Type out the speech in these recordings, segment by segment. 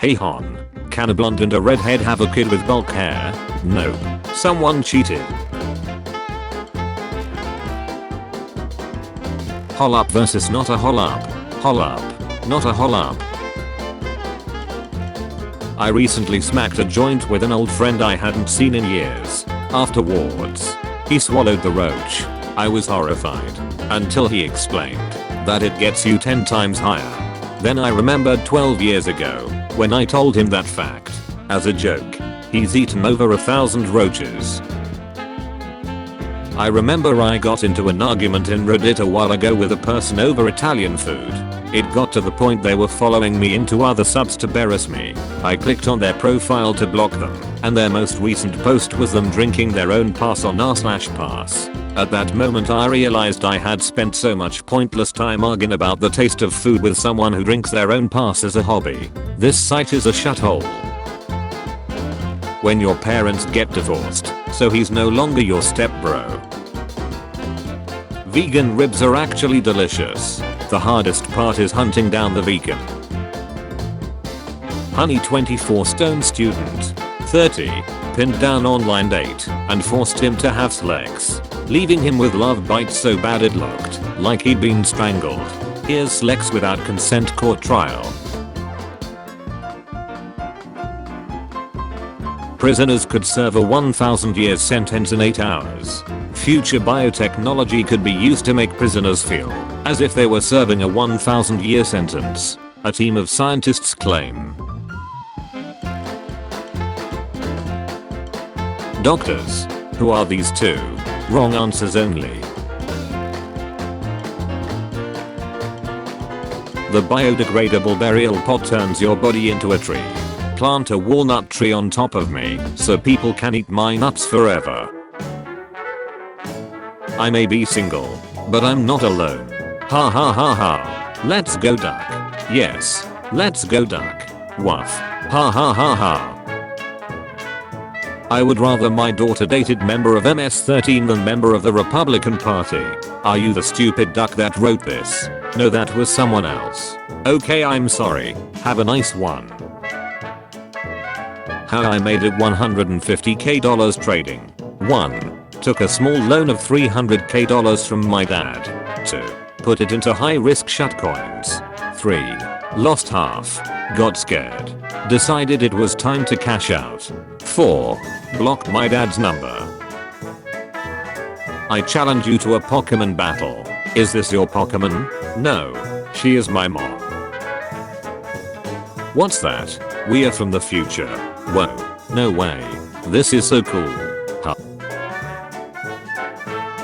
Hey hon, can a blonde and a redhead have a kid with bulk hair? No. Someone cheated. Hol up versus not a hol up. Hol up, not a hol up. I recently smacked a joint with an old friend I hadn't seen in years. Afterwards, he swallowed the roach. I was horrified until he explained that it gets you 10 times higher. Then I remembered 12 years ago when I told him that fact. As a joke, he's eaten over 1,000 roaches. I remember I got into an argument in Reddit a while ago with a person over Italian food. It got to the point they were following me into other subs to embarrass me. I clicked on their profile to block them, and their most recent post was them drinking their own pass on r/pass. At that moment I realized I had spent so much pointless time arguing about the taste of food with someone who drinks their own pass as a hobby. This site is a shuthole. When your parents get divorced, so he's no longer your stepbro. Vegan ribs are actually delicious. The hardest part is hunting down the vegan. Honey 24 stone student, 30, pinned down online date and forced him to have sex, leaving him with love bites so bad it looked like he'd been strangled. Here's sex without consent court trial. Prisoners could serve a 1,000-year sentence in 8 hours. Future biotechnology could be used to make prisoners feel as if they were serving a 1,000-year sentence, a team of scientists claim. Doctors. Who are these two? Wrong answers only. The biodegradable burial pot turns your body into a tree. Plant a walnut tree on top of me so people can eat my nuts forever. I may be single, but I'm not alone. Ha ha ha ha. Let's go duck. Yes, let's go duck. Woof. Ha ha ha ha. I would rather my daughter dated member of MS-13 than member of the Republican Party. Are you the stupid duck that wrote this? No, that was someone else. Okay, I'm sorry. Have a nice one. How I made it $150k trading. 1. Took a small loan of $300k from my dad. 2. Put it into high risk shitcoins. 3. Lost half. Got scared. Decided it was time to cash out. 4. Blocked my dad's number. I challenge you to a Pokemon battle. Is this your Pokemon? No. She is my mom. What's that? We are from the future. Whoa. No way. This is so cool. Huh.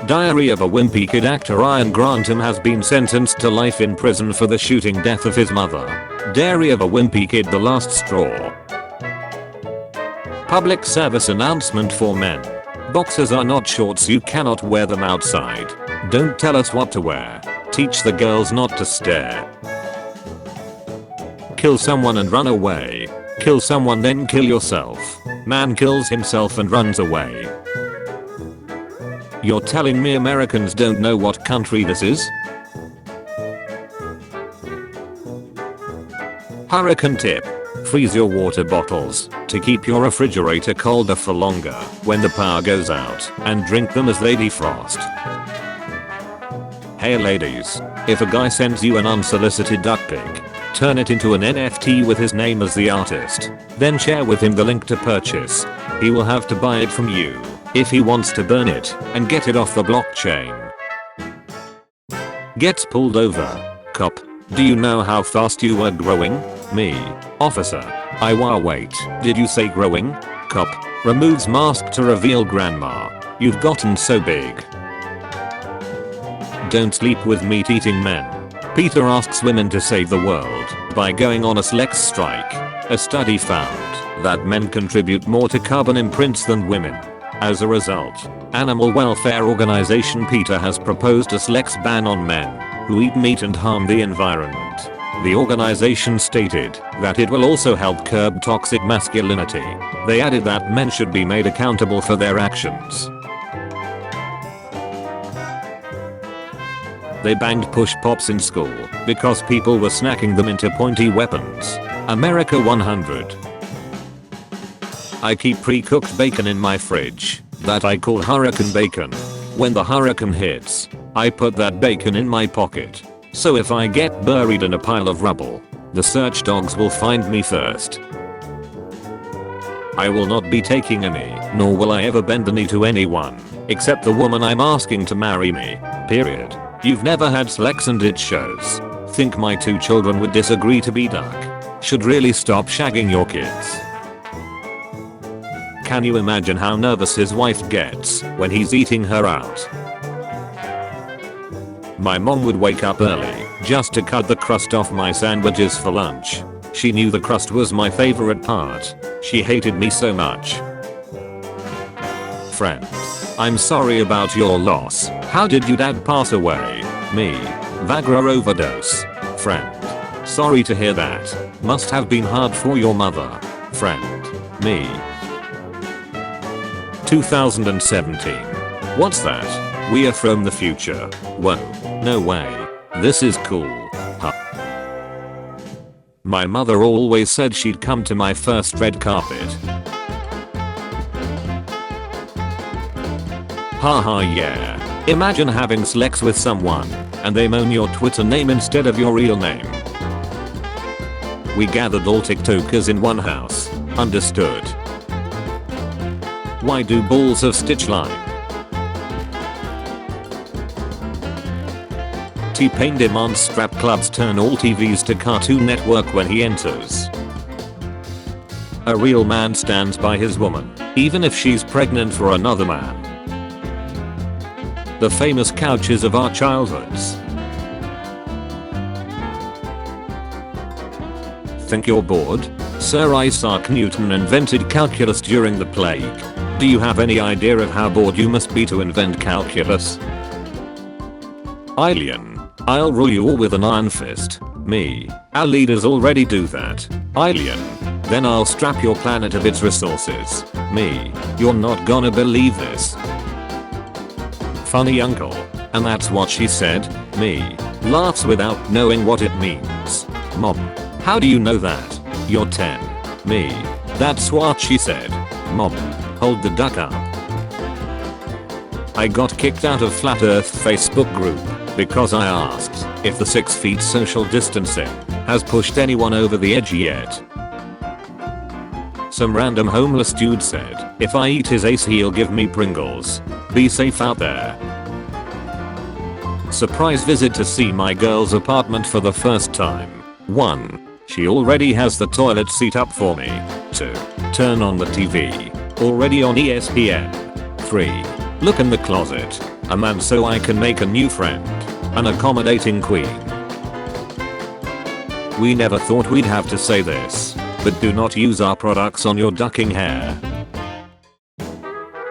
Diary of a wimpy kid. Actor Ryan Grantham has been sentenced to life in prison for the shooting death of his mother. Diary of a wimpy kid. The last straw. Public service announcement for men. Boxers are not shorts. You cannot wear them outside. Don't tell us what to wear. Teach the girls not to stare. Kill someone and run away. Kill someone then kill yourself. Man kills himself and runs away. You're telling me Americans don't know what country this is? Hurricane tip. Freeze your water bottles to keep your refrigerator colder for longer when the power goes out, and drink them as they defrost. Hey ladies, if a guy sends you an unsolicited duck pic, turn it into an NFT with his name as the artist, then share with him the link to purchase. He will have to buy it from you if he wants to burn it and get it off the blockchain. Gets pulled over. Cop. Do you know how fast you were growing? Me. Officer. Wait. Did you say growing? Cop. Removes mask to reveal grandma. You've gotten so big. Don't sleep with meat-eating men. Peter asks women to save the world by going on a sex strike. A study found that men contribute more to carbon imprints than women. As a result, animal welfare organization PETA has proposed a sex ban on men who eat meat and harm the environment. The organization stated that it will also help curb toxic masculinity. They added that men should be made accountable for their actions. They banged push pops in school because people were snacking them into pointy weapons. America 100. I keep pre-cooked bacon in my fridge that I call hurricane bacon. When the hurricane hits, I put that bacon in my pocket. So if I get buried in a pile of rubble, the search dogs will find me first. I will not be taking any, nor will I ever bend the knee to anyone, except the woman I'm asking to marry me. Period. You've never had sex and it shows. Think my 2 children would disagree to be duck. Should really stop shagging your kids. Can you imagine how nervous his wife gets when he's eating her out? My mom would wake up early just to cut the crust off my sandwiches for lunch. She knew the crust was my favorite part. She hated me so much. Friend. I'm sorry about your loss. How did your dad pass away? Me. Viagra overdose. Friend. Sorry to hear that. Must have been hard for your mother. Friend. Me. 2017. What's that? We are from the future. Whoa. No way. This is cool. Huh. My mother always said she'd come to my first red carpet. Haha yeah. Imagine having sex with someone and they moan your Twitter name instead of your real name. We gathered all TikTokers in one house. Understood. Why do balls of Stitch line? T-Pain demands strap clubs turn all TVs to Cartoon Network when he enters. A real man stands by his woman, even if she's pregnant for another man. The famous couches of our childhoods. Think you're bored? Sir Isaac Newton invented calculus during the plague. Do you have any idea of how bored you must be to invent calculus? Alien. I'll rule you all with an iron fist. Me. Our leaders already do that. Alien. Then I'll strap your planet of its resources. Me. You're not gonna believe this. Funny uncle. And that's what she said. Me. Laughs without knowing what it means. Mom. How do you know that? You're 10. Me. That's what she said. Mom. Hold the duck up. I got kicked out of Flat Earth Facebook group because I asked if the 6 feet social distancing has pushed anyone over the edge yet. Some random homeless dude said, if I eat his ace he'll give me Pringles. Be safe out there. Surprise visit to see my girl's apartment for the first time. 1. She already has the toilet seat up for me. 2. Turn on the TV. Already on ESPN. 3. Look in the closet. A man so I can make a new friend. An accommodating queen. We never thought we'd have to say this, but do not use our products on your ducking hair.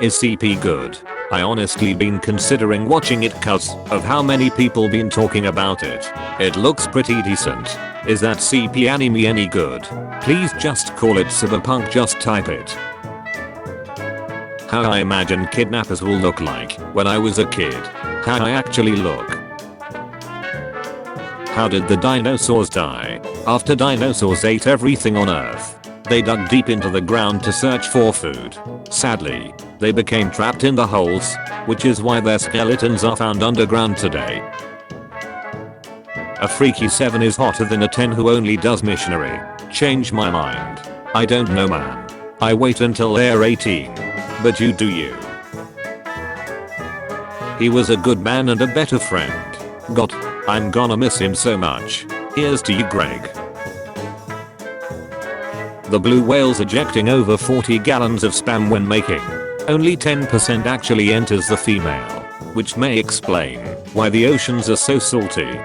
Is CP good? I honestly been considering watching it cause of how many people been talking about it. It looks pretty decent. Is that CP anime any good? Please just call it cyberpunk, just type it. How I imagine kidnappers will look like when I was a kid. How I actually look. How did the dinosaurs die? After dinosaurs ate everything on Earth, they dug deep into the ground to search for food. Sadly, they became trapped in the holes, which is why their skeletons are found underground today. A freaky 7 is hotter than a 10 who only does missionary. Change my mind. I don't know, man. I wait until they're 18. But you do you. He was a good man and a better friend. God, I'm gonna miss him so much. Here's to you, Greg. The blue whale's ejecting over 40 gallons of spam when making. Only 10% actually enters the female, which may explain why the oceans are so salty.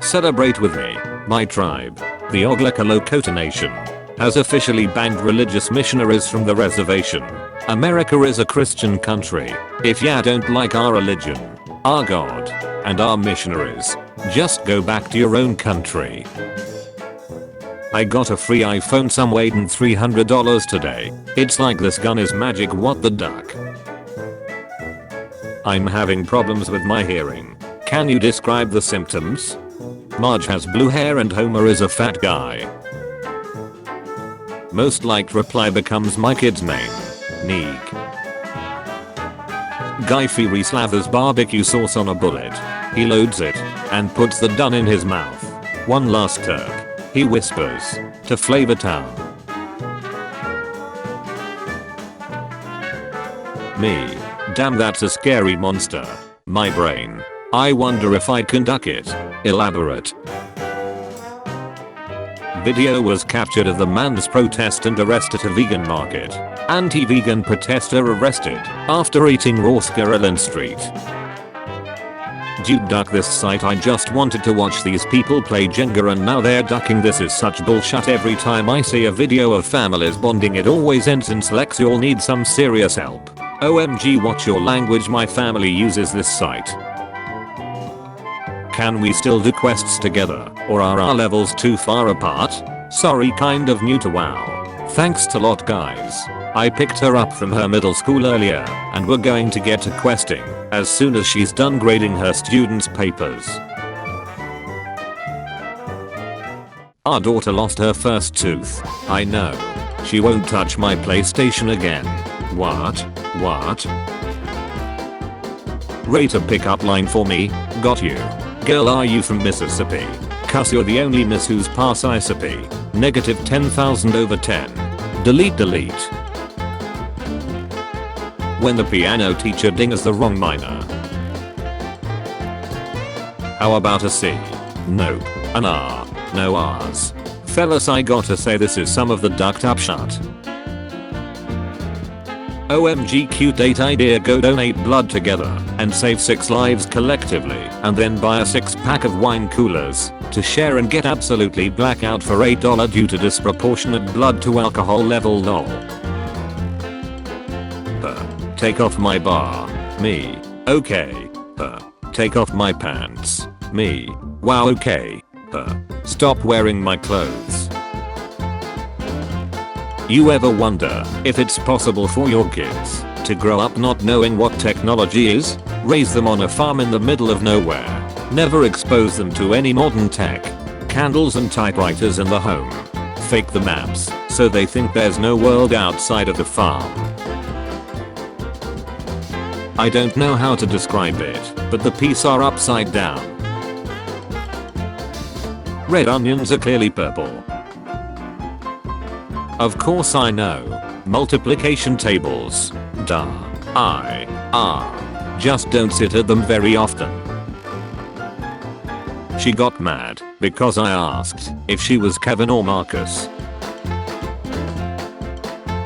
Celebrate with me. My tribe, the Oglala Lakota Nation, has officially banned religious missionaries from the reservation. America is a Christian country. If ya don't like our religion, our God, and our missionaries, just go back to your own country. I got a free iPhone some waiting $300 today. It's like this gun is magic, what the duck. I'm having problems with my hearing. Can you describe the symptoms? Marge has blue hair and Homer is a fat guy. Most liked reply becomes my kid's name. Neek. Guy Fieri slathers barbecue sauce on a bullet. He loads it and puts the dun in his mouth. One last turk. He whispers to Flavor Town. Me. Damn, that's a scary monster. My brain. I wonder if I can duck it. Elaborate. Video was captured of the man's protest and arrest at a vegan market. Anti-vegan protester arrested after eating raw squirrel in street. Dude, duck this site. I just wanted to watch these people play Jenga and now they're ducking. This is such bullshit. Every time I see a video of families bonding it always ends in Lex, you'll need some serious help. OMG, watch your language. My family uses this site. Can we still do quests together, or are our levels too far apart? Sorry, kind of new to WoW. Thanks a lot, guys. I picked her up from her middle school earlier, and we're going to get to questing as soon as she's done grading her students' papers. Our daughter lost her first tooth. I know. She won't touch my PlayStation again. What? Rate a pickup line for me. Got you. Girl, are you from Mississippi? Cuss, you're the only miss who's P.S.A. Negative 10,000 over 10. Delete. When the piano teacher dings the wrong minor. How about a C? Nope. An R. No R's. Fellas, I gotta say this is some of the ducked up shit. OMG, cute date idea. Go donate blood together and save 6 lives collectively, and then buy a 6-pack of wine coolers to share and get absolutely blackout for $8 due to disproportionate blood to alcohol level. Lol. Take off my bar. Me. Okay. Take off my pants. Me. Wow, okay. Stop wearing my clothes. You ever wonder if it's possible for your kids to grow up not knowing what technology is? Raise them on a farm in the middle of nowhere. Never expose them to any modern tech. Candles and typewriters in the home. Fake the maps so they think there's no world outside of the farm. I don't know how to describe it, but the P.S.A are upside down. Red onions are clearly purple. Of course I know. Multiplication tables. Duh. Just don't sit at them very often. She got mad because I asked if she was Kevin or Marcus.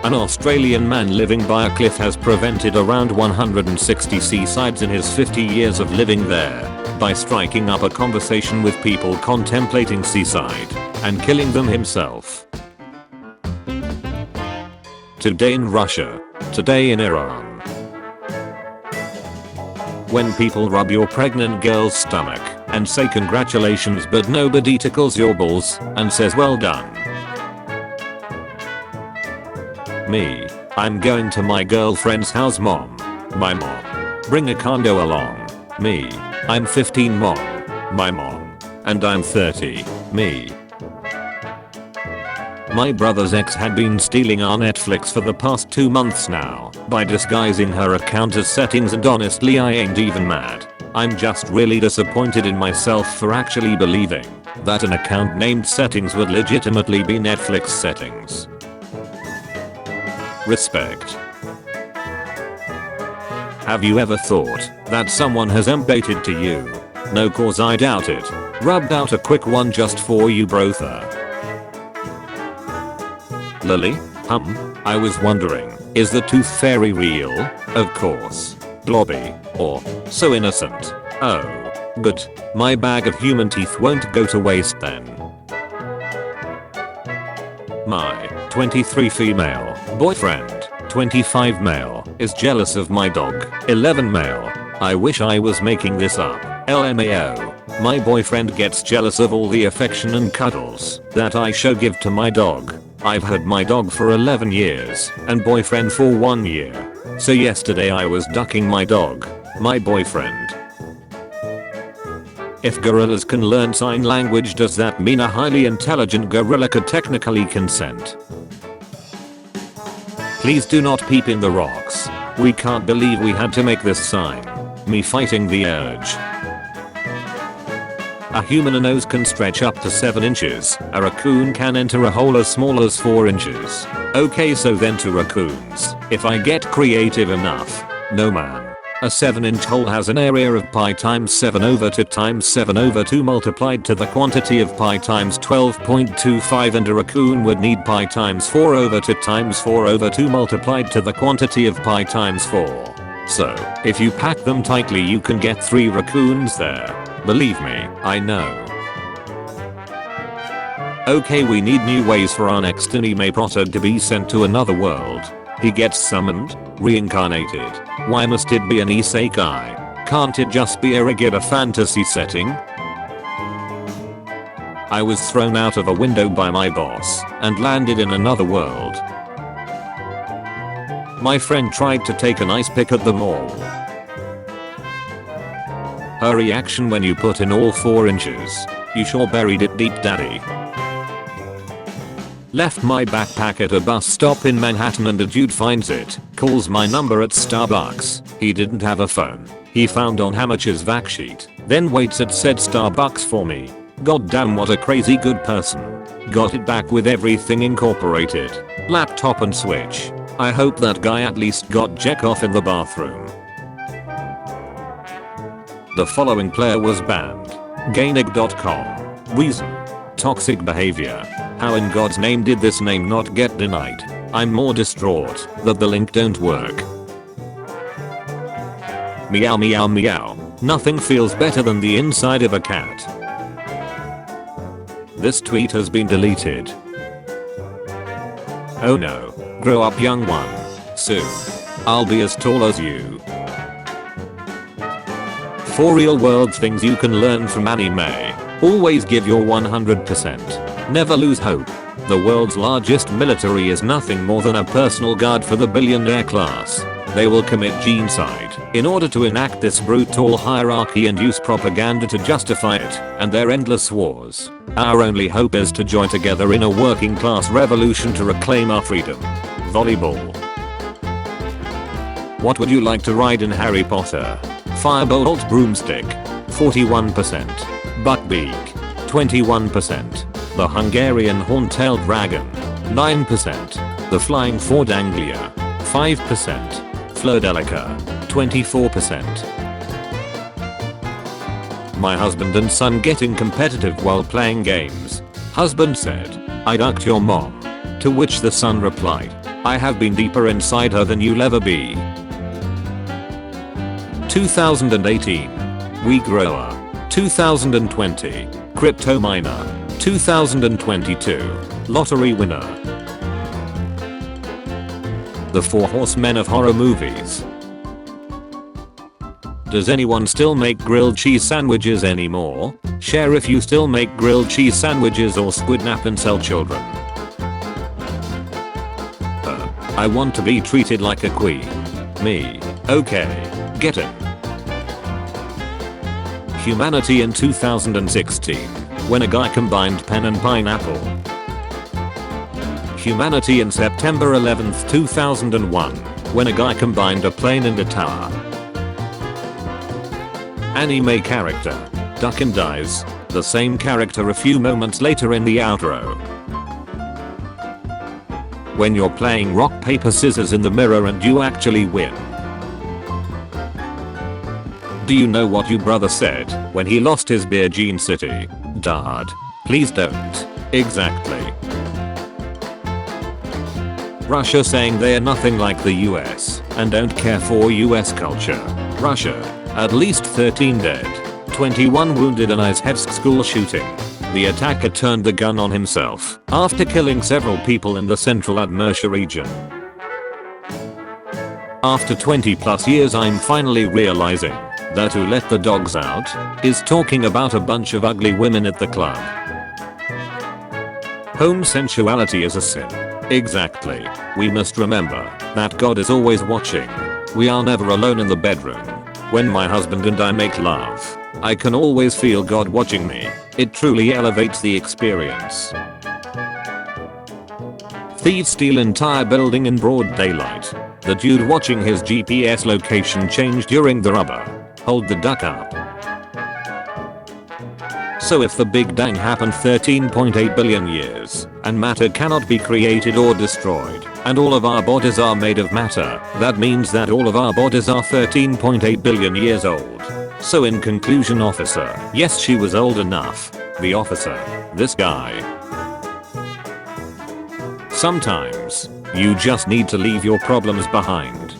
An Australian man living by a cliff has prevented around 160 seasides in his 50 years of living there by striking up a conversation with people contemplating seaside and killing them himself. Today in Russia. Today in Iran. When people rub your pregnant girl's stomach and say congratulations, but nobody tickles your balls and says well done. Me. I'm going to my girlfriend's house. Mom. My mom. Bring a condo along. Me. I'm 15. Mom. My mom. And I'm 30. Me. My brother's ex had been stealing our Netflix for the past 2 months now by disguising her account as settings, and honestly I ain't even mad. I'm just really disappointed in myself for actually believing that an account named settings would legitimately be Netflix settings. Respect. Have you ever thought that someone has baited to you? No, cause I doubt it. Rubbed out a quick one just for you, brother. Lily? I was wondering, is the tooth fairy real? Of course. Blobby. Or so innocent. Oh. Good. My bag of human teeth won't go to waste then. My 23 female boyfriend, 25 male, is jealous of my dog, 11 male. I wish I was making this up. LMAO. My boyfriend gets jealous of all the affection and cuddles that I give to my dog. I've had my dog for 11 years and boyfriend for 1 year. So yesterday I was ducking my dog, my boyfriend. If gorillas can learn sign language, does that mean a highly intelligent gorilla could technically consent? Please do not peep in the rocks. We can't believe we had to make this sign. Me fighting the urge. A human nose can stretch up to 7 inches. A raccoon can enter a hole as small as 4 inches. Okay, so then 2 raccoons. If I get creative enough. No man. A 7-inch hole has an area of pi times 7 over 2 times 7 over 2 multiplied to the quantity of pi times 12.25, and a raccoon would need pi times 4 over 2 times 4 over 2 multiplied to the quantity of pi times 4. So, if you pack them tightly you can get 3 raccoons there. Believe me, I know. Okay, we need new ways for our next anime protag to be sent to another world. He gets summoned, reincarnated. Why must it be an isekai? Can't it just be a regular fantasy setting? I was thrown out of a window by my boss and landed in another world. My friend tried to take an ice pick at the mall. Her reaction when you put in all 4 inches. You sure buried it deep, daddy. Left my backpack at a bus stop in Manhattan and a dude finds it, calls my number at Starbucks. He didn't have a phone. He found on Hamach's vac sheet, then waits at said Starbucks for me. Goddamn, what a crazy good person. Got it back with everything incorporated. Laptop and switch. I hope that guy at least got jack off in the bathroom. The following player was banned. Gainig.com. Reason: toxic behavior. How in God's name did this name not get denied? I'm more distraught that the link don't work. Meow meow meow. Nothing feels better than the inside of a cat. This tweet has been deleted. Oh no. Grow up, young one. Soon. I'll be as tall as you. 4 real world things you can learn from anime. Always give your 100%. Never lose hope. The world's largest military is nothing more than a personal guard for the billionaire class. They will commit genocide in order to enact this brutal hierarchy and use propaganda to justify it and their endless wars. Our only hope is to join together in a working class revolution to reclaim our freedom. Volleyball. What would you like to ride in Harry Potter? Firebolt broomstick. 41%. Buckbeak. 21%. The Hungarian horntail dragon. 9%. The flying Ford Anglia. 5%. Flodelica. 24%. My husband and son getting competitive while playing games. Husband said, "I ducked your mom." To which the son replied, "I have been deeper inside her than you'll ever be." 2018. We Grower. 2020. Crypto Miner. 2022. Lottery winner. The 4 horsemen of horror movies. Does anyone still make grilled cheese sandwiches anymore? Share if you still make grilled cheese sandwiches or squidnap and sell children. I want to be treated like a queen. Me. Okay. Get it. Humanity in 2016. When a guy combined pen and pineapple. Humanity in September 11th, 2001. When a guy combined a plane and a tower. Anime character. Duck and dies. The same character a few moments later in the outro. When you're playing rock paper scissors in the mirror and you actually win. Do you know what your brother said when he lost his beer Gene City? Dad. Please don't. Exactly. Russia saying they're nothing like the US and don't care for US culture. Russia. At least 13 dead. 21 wounded in Izhevsk school shooting. The attacker turned the gun on himself after killing several people in the central Udmurtia region. After 20 plus years I'm finally realizing that Who Let the Dogs Out is talking about a bunch of ugly women at the club. Homosexuality is a sin. Exactly. We must remember that God is always watching. We are never alone in the bedroom. When my husband and I make love, I can always feel God watching me. It truly elevates the experience. Thieves steal entire building in broad daylight. The dude watching his GPS location change during the rubber. Hold the duck up. So if the Big Bang happened 13.8 billion years, and matter cannot be created or destroyed, and all of our bodies are made of matter, that means that all of our bodies are 13.8 billion years old. So in conclusion, officer, yes, she was old enough. The officer, this guy. Sometimes, you just need to leave your problems behind.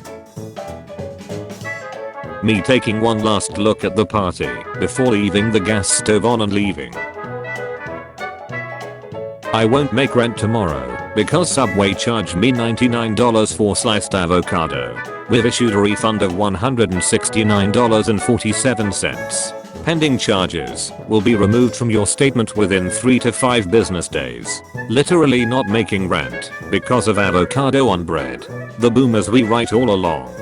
Me taking one last look at the party before leaving the gas stove on and leaving. I won't make rent tomorrow because Subway charged me $99 for sliced avocado. We've issued a refund of $169.47. Pending charges will be removed from your statement within 3 to 5 business days. Literally not making rent because of avocado on bread. The boomers we write all along.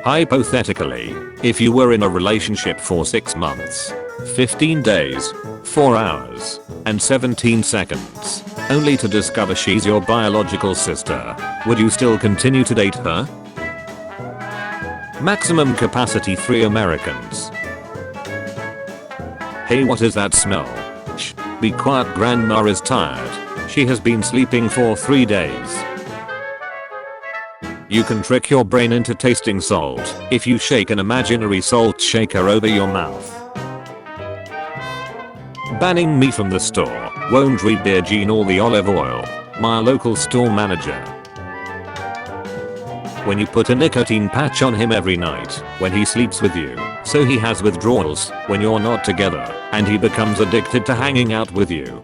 Hypothetically, if you were in a relationship for 6 months, 15 days, 4 hours, and 17 seconds, only to discover she's your biological sister, would you still continue to date her? Maximum capacity 3 Americans. Hey, what is that smell? Shh, be quiet, grandma is tired. She has been sleeping for 3 days. You can trick your brain into tasting salt if you shake an imaginary salt shaker over your mouth. Banning me from the store won't rebeer Gene all the olive oil. My local store manager. When you put a nicotine patch on him every night when he sleeps with you, so he has withdrawals when you're not together, and he becomes addicted to hanging out with you.